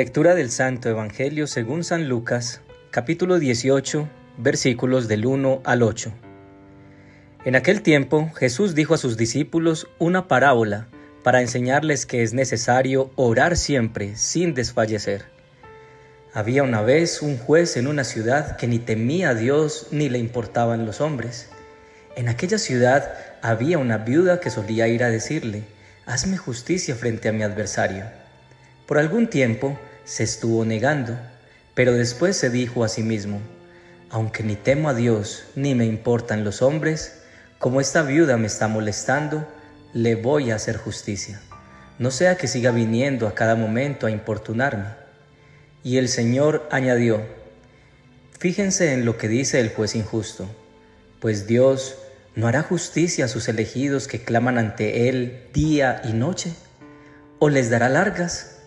Lectura del Santo Evangelio según San Lucas, capítulo 18, versículos del 1 al 8. En aquel tiempo, Jesús dijo a sus discípulos una parábola para enseñarles que es necesario orar siempre sin desfallecer. Había una vez un juez en una ciudad que ni temía a Dios ni le importaban los hombres. En aquella ciudad había una viuda que solía ir a decirle: «Hazme justicia frente a mi adversario». Por algún tiempo se estuvo negando, pero después se dijo a sí mismo: «Aunque ni temo a Dios ni me importan los hombres, como esta viuda me está molestando, le voy a hacer justicia, no sea que siga viniendo a cada momento a importunarme». Y el Señor añadió: «Fíjense en lo que dice el juez injusto, pues Dios ¿no hará justicia a sus elegidos que claman ante Él día y noche? ¿O les dará largas?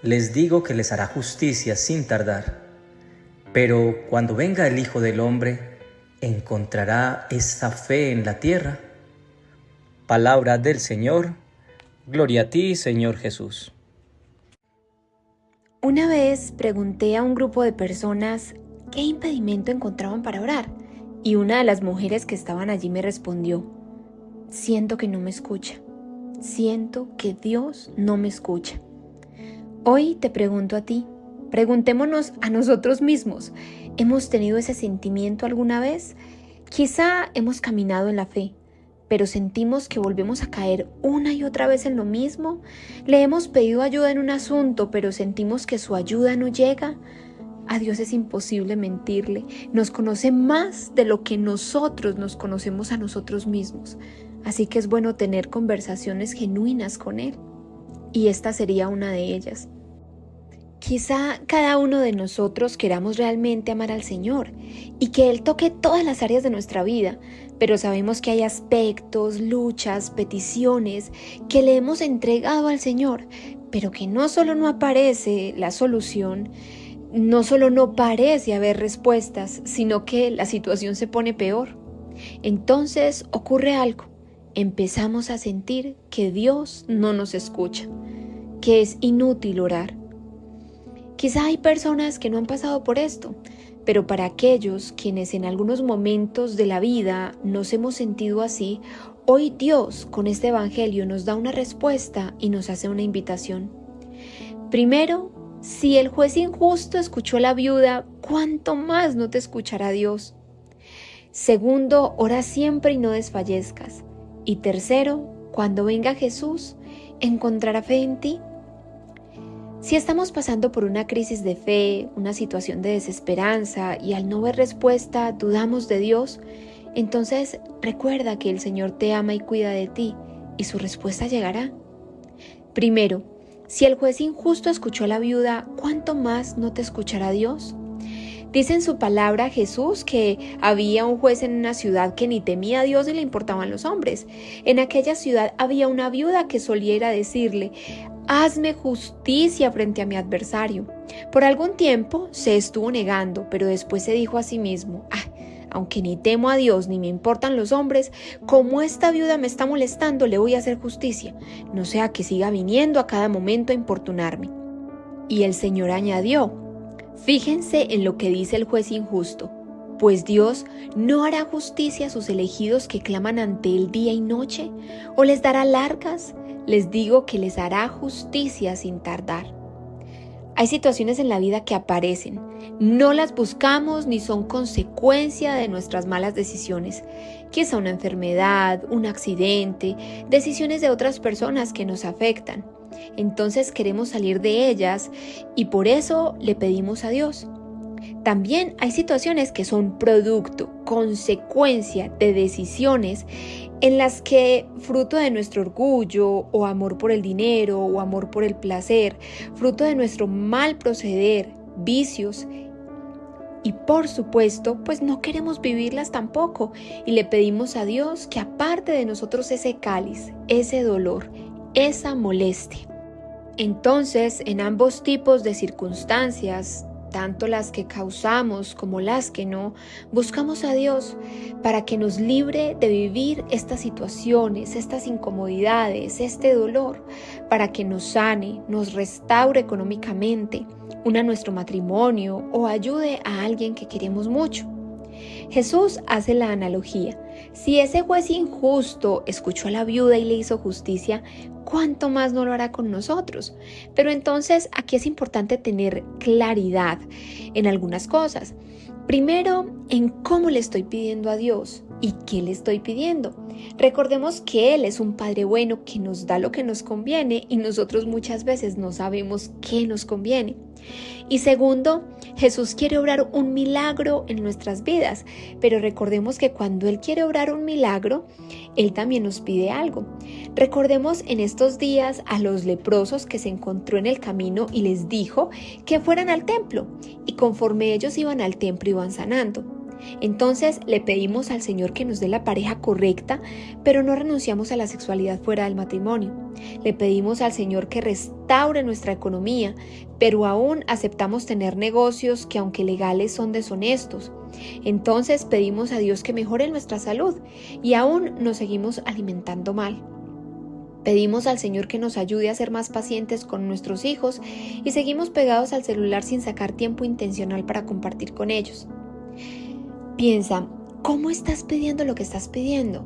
Les digo que les hará justicia sin tardar. Pero cuando venga el Hijo del Hombre, ¿encontrará esta fe en la tierra?». Palabra del Señor. Gloria a ti, Señor Jesús. Una vez pregunté a un grupo de personas qué impedimento encontraban para orar, y una de las mujeres que estaban allí me respondió: «Siento que no me escucha, siento que Dios no me escucha». Hoy te pregunto a ti, preguntémonos a nosotros mismos: ¿hemos tenido ese sentimiento alguna vez? Quizá hemos caminado en la fe, pero sentimos que volvemos a caer una y otra vez en lo mismo. Le hemos pedido ayuda en un asunto, pero sentimos que su ayuda no llega. A Dios es imposible mentirle. Nos conoce más de lo que nosotros nos conocemos a nosotros mismos. Así que es bueno tener conversaciones genuinas con Él. Y esta sería una de ellas. Quizá cada uno de nosotros queramos realmente amar al Señor y que Él toque todas las áreas de nuestra vida, pero sabemos que hay aspectos, luchas, peticiones que le hemos entregado al Señor, pero que no solo no aparece la solución, no solo no parece haber respuestas, sino que la situación se pone peor. Entonces ocurre algo. Empezamos a sentir que Dios no nos escucha, que es inútil orar. Quizá hay personas que no han pasado por esto, pero para aquellos quienes en algunos momentos de la vida nos hemos sentido así, hoy Dios con este evangelio nos da una respuesta y nos hace una invitación. Primero, si el juez injusto escuchó a la viuda, ¿cuánto más no te escuchará Dios? Segundo, ora siempre y no desfallezcas. Y tercero, cuando venga Jesús, ¿encontrará fe en ti? Si estamos pasando por una crisis de fe, una situación de desesperanza y al no ver respuesta dudamos de Dios, entonces recuerda que el Señor te ama y cuida de ti y su respuesta llegará. Primero, si el juez injusto escuchó a la viuda, ¿cuánto más no te escuchará Dios? Dice en su palabra Jesús que había un juez en una ciudad que ni temía a Dios ni le importaban los hombres. En aquella ciudad había una viuda que solía ir a decirle: «Hazme justicia frente a mi adversario». Por algún tiempo se estuvo negando, pero después se dijo a sí mismo: «Aunque ni temo a Dios ni me importan los hombres, como esta viuda me está molestando, le voy a hacer justicia, no sea que siga viniendo a cada momento a importunarme». Y el Señor añadió: «Fíjense en lo que dice el juez injusto, pues Dios no hará justicia a sus elegidos que claman ante Él día y noche, o les dará largas. Les digo que les hará justicia sin tardar». Hay situaciones en la vida que aparecen, no las buscamos ni son consecuencia de nuestras malas decisiones. Quizá una enfermedad, un accidente, decisiones de otras personas que nos afectan. Entonces queremos salir de ellas y por eso le pedimos a Dios. También hay situaciones que son producto, consecuencia de decisiones en las que, fruto de nuestro orgullo o amor por el dinero o amor por el placer, fruto de nuestro mal proceder, vicios, y por supuesto, pues no queremos vivirlas tampoco y le pedimos a Dios que aparte de nosotros ese cáliz, ese dolor, esa molestia. Entonces, en ambos tipos de circunstancias, tanto las que causamos como las que no, buscamos a Dios para que nos libre de vivir estas situaciones, estas incomodidades, este dolor, para que nos sane, nos restaure económicamente, una nuestro matrimonio o ayude a alguien que queremos mucho. Jesús hace la analogía. Si ese juez injusto escuchó a la viuda y le hizo justicia, ¿cuánto más no lo hará con nosotros? Pero entonces aquí es importante tener claridad en algunas cosas. Primero, en cómo le estoy pidiendo a Dios y qué le estoy pidiendo. Recordemos que Él es un Padre bueno que nos da lo que nos conviene y nosotros muchas veces no sabemos qué nos conviene. Y segundo, Jesús quiere obrar un milagro en nuestras vidas, pero recordemos que cuando Él quiere obrar un milagro, Él también nos pide algo. Recordemos en estos días a los leprosos que se encontró en el camino y les dijo que fueran al templo, y conforme ellos iban al templo iban sanando. Entonces le pedimos al Señor que nos dé la pareja correcta, pero no renunciamos a la sexualidad fuera del matrimonio. Le pedimos al Señor que restaure nuestra economía, pero aún aceptamos tener negocios que aunque legales son deshonestos. Entonces pedimos a Dios que mejore nuestra salud y aún nos seguimos alimentando mal. Pedimos al Señor que nos ayude a ser más pacientes con nuestros hijos y seguimos pegados al celular sin sacar tiempo intencional para compartir con ellos. Piensa, ¿cómo estás pidiendo lo que estás pidiendo?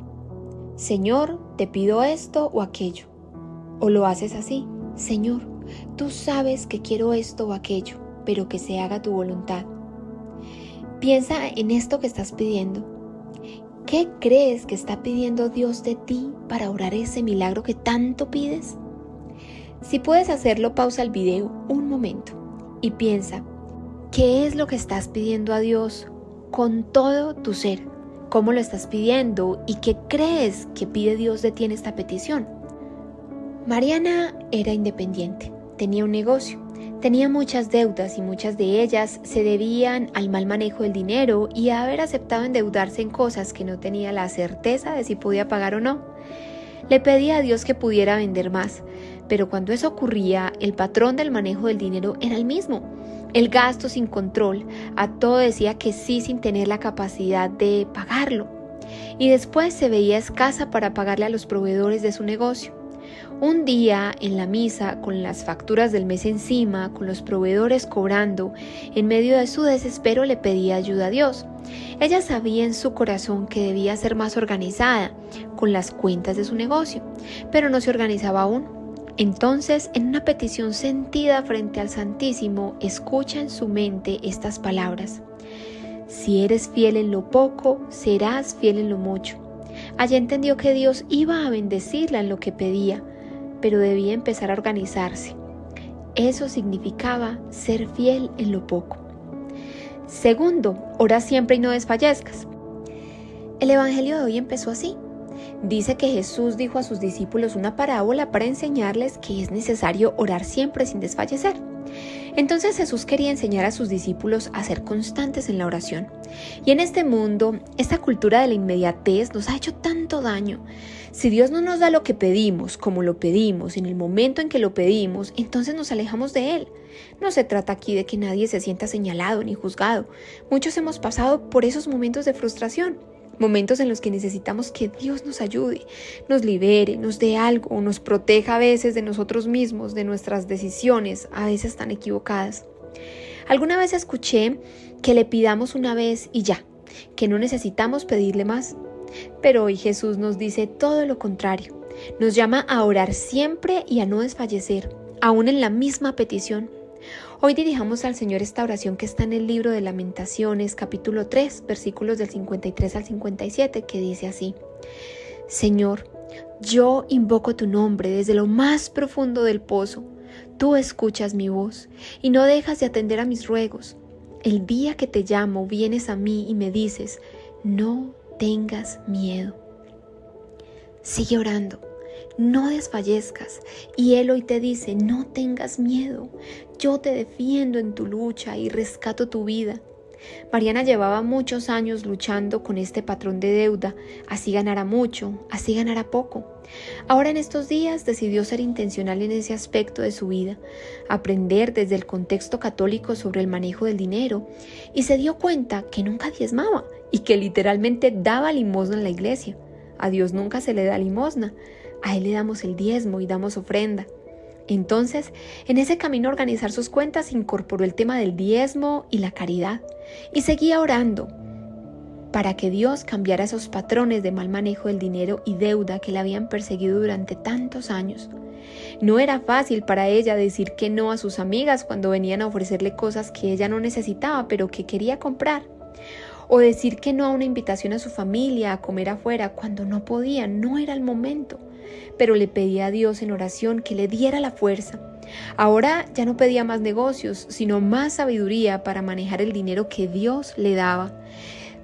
Señor, te pido esto o aquello. O lo haces así, Señor, tú sabes que quiero esto o aquello, pero que se haga tu voluntad. Piensa en esto que estás pidiendo. ¿Qué crees que está pidiendo Dios de ti para orar ese milagro que tanto pides? Si puedes hacerlo, pausa el video un momento y piensa, ¿qué es lo que estás pidiendo a Dios con todo tu ser? ¿Cómo lo estás pidiendo y qué crees que pide Dios de ti en esta petición? Mariana era independiente, tenía un negocio, tenía muchas deudas y muchas de ellas se debían al mal manejo del dinero y a haber aceptado endeudarse en cosas que no tenía la certeza de si podía pagar o no. Le pedía a Dios que pudiera vender más, pero cuando eso ocurría, el patrón del manejo del dinero era el mismo. El gasto sin control, a todo decía que sí sin tener la capacidad de pagarlo. Y después se veía escasa para pagarle a los proveedores de su negocio. Un día en la misa, con las facturas del mes encima, con los proveedores cobrando, en medio de su desespero le pedía ayuda a Dios. Ella sabía en su corazón que debía ser más organizada con las cuentas de su negocio, pero no se organizaba aún. Entonces, en una petición sentida frente al Santísimo, escucha en su mente estas palabras: si eres fiel en lo poco, serás fiel en lo mucho. Allí entendió que Dios iba a bendecirla en lo que pedía, pero debía empezar a organizarse. Eso significaba ser fiel en lo poco. Segundo, ora siempre y no desfallezcas. El Evangelio de hoy empezó así. Dice que Jesús dijo a sus discípulos una parábola para enseñarles que es necesario orar siempre sin desfallecer. Entonces Jesús quería enseñar a sus discípulos a ser constantes en la oración. Y en este mundo, esta cultura de la inmediatez nos ha hecho tanto daño. Si Dios no nos da lo que pedimos, como lo pedimos, en el momento en que lo pedimos, entonces nos alejamos de Él. No se trata aquí de que nadie se sienta señalado ni juzgado. Muchos hemos pasado por esos momentos de frustración. Momentos en los que necesitamos que Dios nos ayude, nos libere, nos dé algo, nos proteja a veces de nosotros mismos, de nuestras decisiones, a veces tan equivocadas. Alguna vez escuché que le pidamos una vez y ya, que no necesitamos pedirle más. Pero hoy Jesús nos dice todo lo contrario. Nos llama a orar siempre y a no desfallecer, aún en la misma petición. Hoy dirijamos al Señor esta oración que está en el libro de Lamentaciones, capítulo 3, versículos del 53 al 57, que dice así: Señor, yo invoco tu nombre desde lo más profundo del pozo. Tú escuchas mi voz y no dejas de atender a mis ruegos. El día que te llamo, vienes a mí y me dices: no tengas miedo. Sigue orando. No desfallezcas, y Él hoy te dice: no tengas miedo, yo te defiendo en tu lucha y rescato tu vida. Mariana llevaba muchos años luchando con este patrón de deuda, así ganara mucho, así ganara poco. Ahora en estos días decidió ser intencional en ese aspecto de su vida, aprender desde el contexto católico sobre el manejo del dinero, y se dio cuenta que nunca diezmaba y que literalmente daba limosna en la iglesia. A Dios nunca se le da limosna, a Él le damos el diezmo y damos ofrenda. Entonces, en ese camino a organizar sus cuentas incorporó el tema del diezmo y la caridad y seguía orando para que Dios cambiara esos patrones de mal manejo del dinero y deuda que la habían perseguido durante tantos años. No era fácil para ella decir que no a sus amigas cuando venían a ofrecerle cosas que ella no necesitaba pero que quería comprar, o decir que no a una invitación a su familia a comer afuera cuando no podía, no era el momento. Pero le pedía a Dios en oración que le diera la fuerza. Ahora ya no pedía más negocios, sino más sabiduría para manejar el dinero que Dios le daba.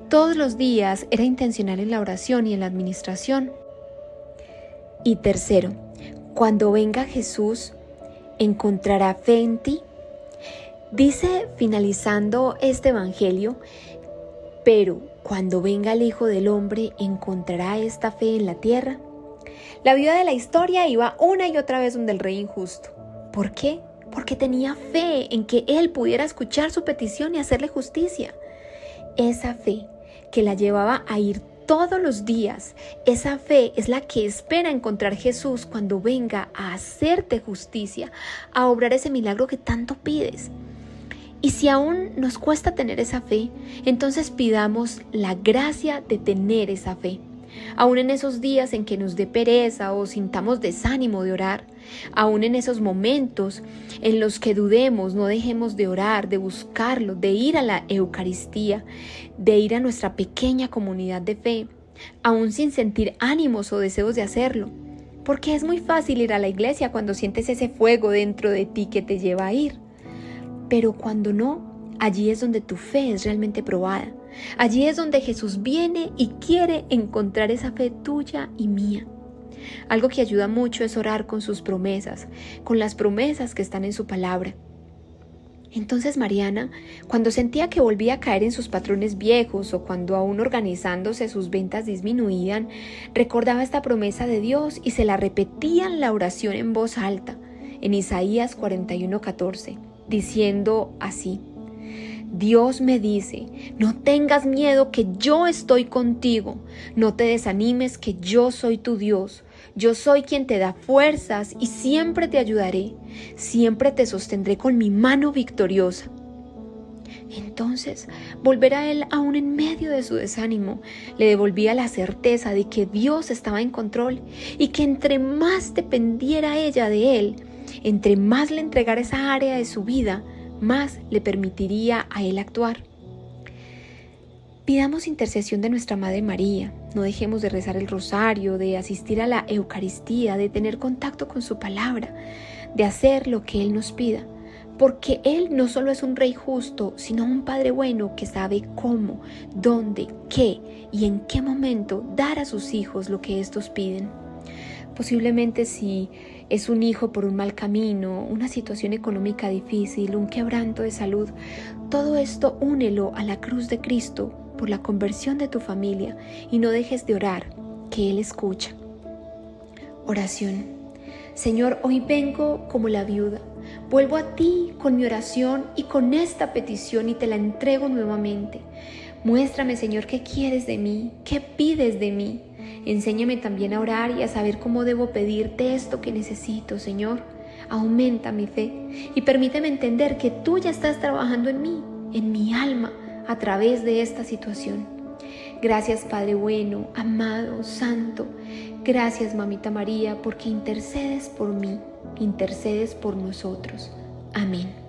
Todos los días era intencional en la oración y en la administración. Y tercero, cuando venga Jesús, ¿encontrará fe en ti? Dice finalizando este evangelio, pero cuando venga el Hijo del Hombre, ¿encontrará esta fe en la tierra? La viuda de la historia iba una y otra vez donde el rey injusto. ¿Por qué? Porque tenía fe en que él pudiera escuchar su petición y hacerle justicia. Esa fe que la llevaba a ir todos los días, esa fe es la que espera encontrar Jesús cuando venga a hacerte justicia, a obrar ese milagro que tanto pides. Y si aún nos cuesta tener esa fe, entonces pidamos la gracia de tener esa fe. Aún en esos días en que nos dé pereza o sintamos desánimo de orar, aún en esos momentos en los que dudemos, no dejemos de orar, de buscarlo, de ir a la Eucaristía, de ir a nuestra pequeña comunidad de fe, aún sin sentir ánimos o deseos de hacerlo. Porque es muy fácil ir a la iglesia cuando sientes ese fuego dentro de ti que te lleva a ir. Pero cuando no, allí es donde tu fe es realmente probada. Allí es donde Jesús viene y quiere encontrar esa fe tuya y mía. Algo que ayuda mucho es orar con sus promesas, con las promesas que están en su palabra. Entonces Mariana, cuando sentía que volvía a caer en sus patrones viejos o cuando aún organizándose sus ventas disminuían, recordaba esta promesa de Dios y se la repetía en la oración en voz alta, en Isaías 41:14, diciendo así: Dios me dice, no tengas miedo que yo estoy contigo, no te desanimes que yo soy tu Dios, yo soy quien te da fuerzas y siempre te ayudaré, siempre te sostendré con mi mano victoriosa. Entonces, volver a Él aún en medio de su desánimo, le devolvía la certeza de que Dios estaba en control y que entre más dependiera ella de Él, entre más le entregara esa área de su vida, más le permitiría a Él actuar. Pidamos intercesión de nuestra Madre María, no dejemos de rezar el rosario, de asistir a la Eucaristía, de tener contacto con su palabra, de hacer lo que Él nos pida, porque Él no solo es un Rey justo, sino un Padre bueno que sabe cómo, dónde, qué y en qué momento dar a sus hijos lo que estos piden. Posiblemente si es un hijo por un mal camino, una situación económica difícil, un quebranto de salud, todo esto únelo a la cruz de Cristo por la conversión de tu familia y no dejes de orar, que Él escucha. Oración. Señor, hoy vengo como la viuda, vuelvo a ti con mi oración y con esta petición y te la entrego nuevamente. Muéstrame, Señor, qué quieres de mí, qué pides de mí. Enséñame también a orar y a saber cómo debo pedirte esto que necesito, Señor. Aumenta mi fe y permíteme entender que tú ya estás trabajando en mí, en mi alma, a través de esta situación. Gracias, Padre bueno, amado, santo. Gracias, Mamita María, porque intercedes por mí, intercedes por nosotros. Amén.